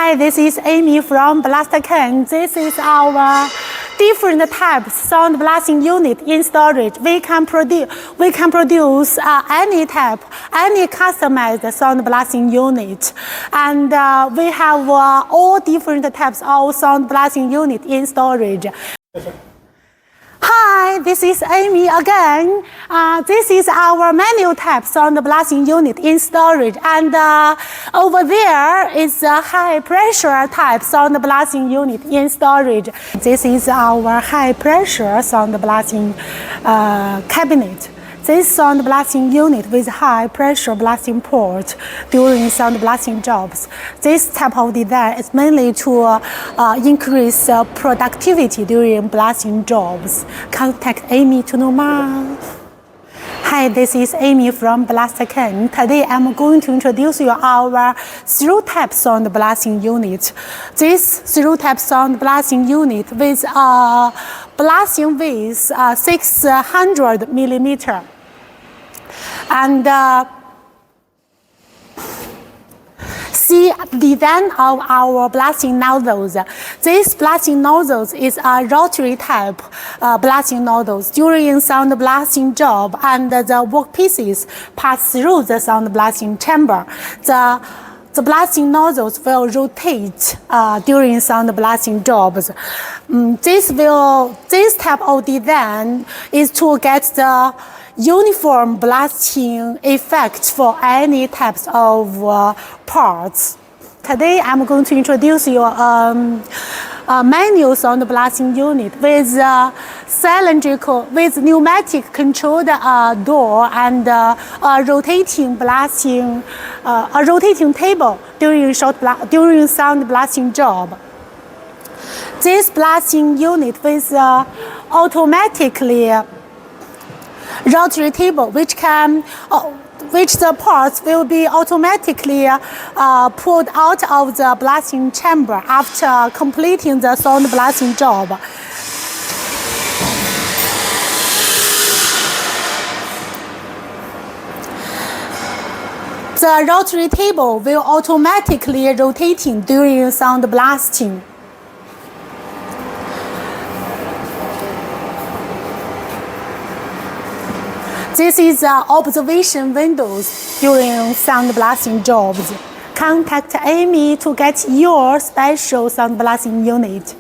Hi, this is Amy from BlastKing. This is our different types sound blasting unit in storage. We can produce any type, any customized sound blasting unit, and we have all different types of sound blasting unit in storage. Hi, this is Amy again. This is our manual type sound blasting unit in storage, and over there is a high pressure type sound blasting unit in storage. This is our high pressure sound blasting cabinet. This sound blasting unit with high pressure blasting port during sound blasting jobs. This type of design is mainly to increase productivity during blasting jobs. Contact Amy to know more. Hi, this is Amy from BlastKing. Today I'm going to introduce you our zero-type sound blasting unit. This zero-type sound blasting unit with blasting width 600 millimeter. And see the design of our blasting nozzles. This blasting nozzles is a rotary type blasting nozzles. During sound blasting job, and the workpieces pass through the sound blasting chamber. The blasting nozzles will rotate during sound blasting jobs. This type of design is to get the uniform blasting effect for any types of parts. Today I'm going to introduce you a manual sound blasting unit with cylindrical, with pneumatic controlled door and a rotating table during sound blasting job. This blasting unit with automatically rotary table, which the parts will be automatically pulled out of the blasting chamber after completing the sound blasting job. The rotary table will automatically rotating during sound blasting. This is observation windows during sound blasting jobs. Contact Amy to get your special sound blasting unit.